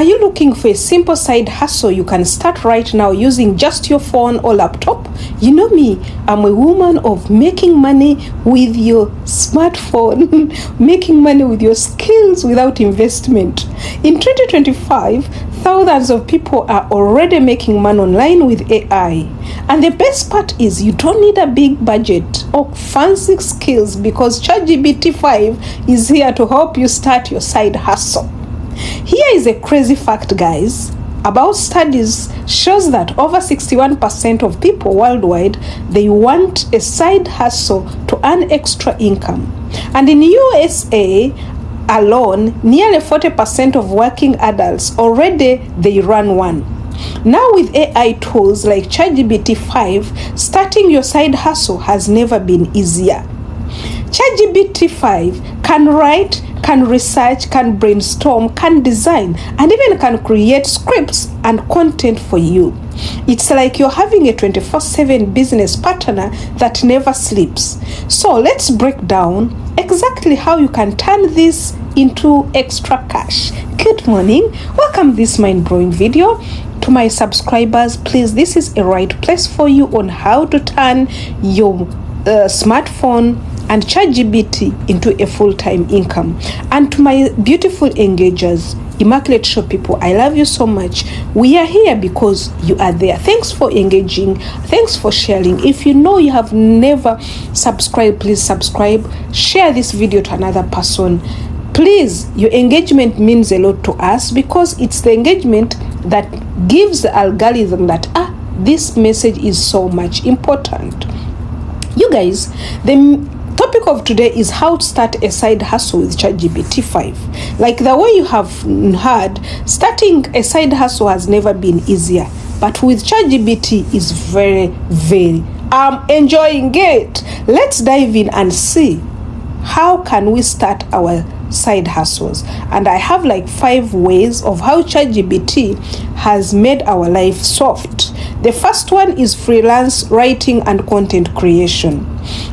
Are you looking for a simple side hustle you can start right now using just your phone or laptop? You know me, I'm a woman of making money with your smartphone, making money with your skills without investment. In 2025, thousands of people are already making money online with AI. And the best part is you don't need a big budget or fancy skills because ChatGPT5 is here to help you start your side hustle. Here is a crazy fact, guys. About studies shows that over 61% of people worldwide, they want a side hustle to earn extra income. And in USA alone, nearly 40% of working adults already they run one. Now with AI tools like ChatGPT5, starting your side hustle has never been easier. ChatGPT5 can write, can research, can brainstorm, can design, and even can create scripts and content for you. It's like you're having a 24/7 business partner that never sleeps. So let's break down exactly how you can turn this into extra cash. Good morning. Welcome to this mind-blowing video. To my subscribers, please, this is a right place for you on how to turn your smartphone and ChatGPT into a full-time income. And to my beautiful engagers, Immaculate Show people, I love you so much. We are here because you are there. Thanks for engaging. Thanks for sharing. If you know you have never subscribed, please subscribe. Share this video to another person. Please, your engagement means a lot to us because it's the engagement that gives the algorithm that this message is so much important. You guys, the topic of today is how to start a side hustle with ChatGPT5. Like the way you have heard, starting a side hustle has never been easier, but with ChatGPT is very I'm enjoying it. Let's dive in and see how can we start our side hustles. And I have like 5 ways of how ChatGPT has made our life soft. The first one is freelance writing and content creation.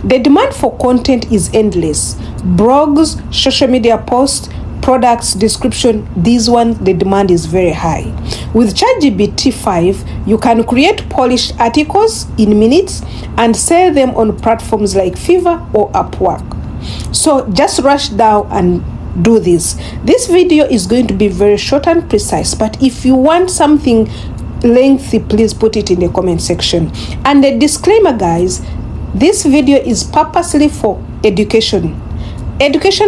The demand for content is endless. Blogs, social media posts, products, description, these ones, the demand is very high. With ChatGPT5, you can create polished articles in minutes and sell them on platforms like Fiverr or Upwork. So just rush down and do this. This video is going to be very short and precise, but if you want something lengthy, please put it in the comment section. And a disclaimer, guys, this video is purposely for education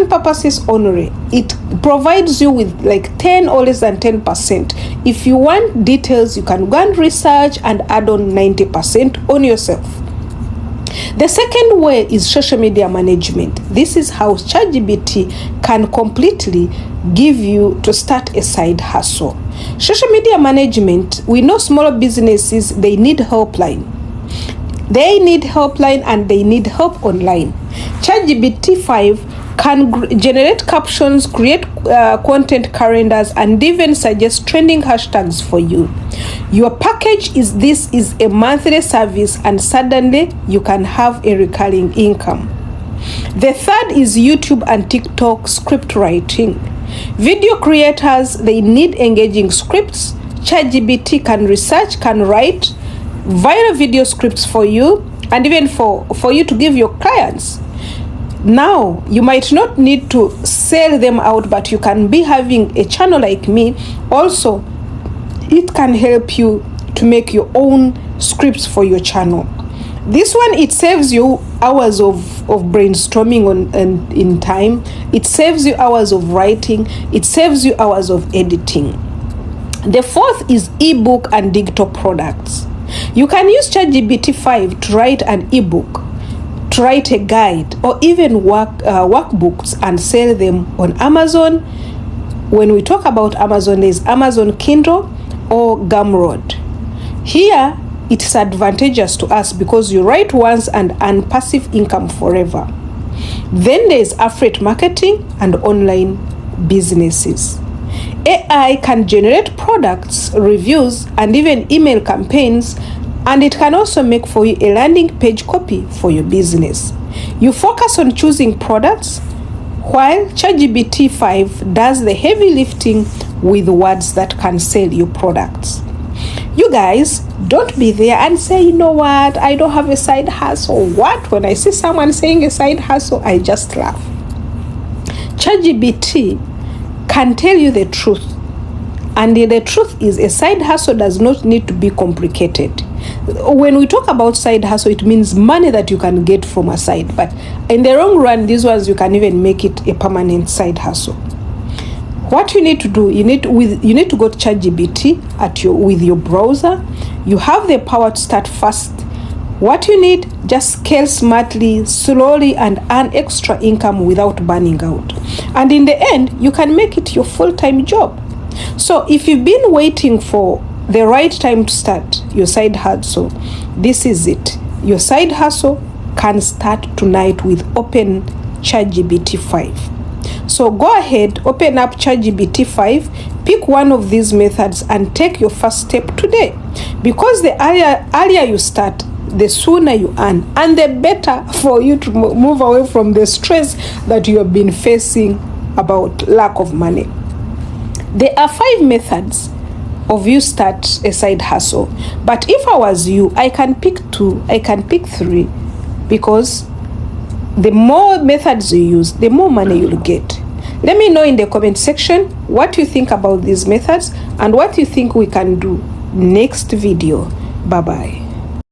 purposes only. It provides you with like 10 or less than 10%. If you want details, you can go and research and add on 90% on yourself. The second way is social media management. This is how ChatGPT can completely give you to start a side hustle. Social media management, we know smaller businesses, they need helpline. They need helpline and they need help online. ChatGPT5 can generate captions, create content calendars, and even suggest trending hashtags for you. Your package is a monthly service, and suddenly you can have a recurring income. The third is YouTube and TikTok script writing. Video creators, they need engaging scripts. ChatGPT can research, can write viral video scripts for you, and even for you to give your clients. Now, you might not need to sell them out, but you can be having a channel like me. Also, it can help you to make your own scripts for your channel. This one, it saves you hours of brainstorming in time. It saves you hours of writing. It saves you hours of editing. The fourth is ebook and digital products. You can use ChatGPT5 to write an ebook, to write a guide, or even workbooks and sell them on Amazon. When we talk about Amazon, there's Amazon Kindle or Gumroad. Here, it's advantageous to us because you write once and earn passive income forever. Then there's affiliate marketing and online businesses. AI can generate products, reviews, and even email campaigns, and it can also make for you a landing page copy for your business. You focus on choosing products while ChatGPT5 does the heavy lifting with words that can sell you products. You guys, don't be there and say, you know what, I don't have a side hustle. What? When I see someone saying a side hustle, I just laugh. ChatGPT can tell you the truth. And the truth is, a side hustle does not need to be complicated. When we talk about side hustle, it means money that you can get from a side. But in the long run, these ones, you can even make it a permanent side hustle. What you need to do, you need to go to ChatGPT with your browser. You have the power to start fast. What you need, just scale smartly, slowly, and earn extra income without burning out. And in the end, you can make it your full-time job. So if you've been waiting for the right time to start your side hustle, this is it. Your side hustle can start tonight with Open ChatGPT5. So go ahead, open up ChatGPT5, pick one of these methods and take your first step today. Because the earlier you start, the sooner you earn, and the better for you to move away from the stress that you have been facing about lack of money. There are 5 methods of you start a side hustle. But if I was you, I can pick 2, I can pick 3, because the more methods you use, the more money you'll get. Let me know in the comment section what you think about these methods and what you think we can do next video. Bye-bye.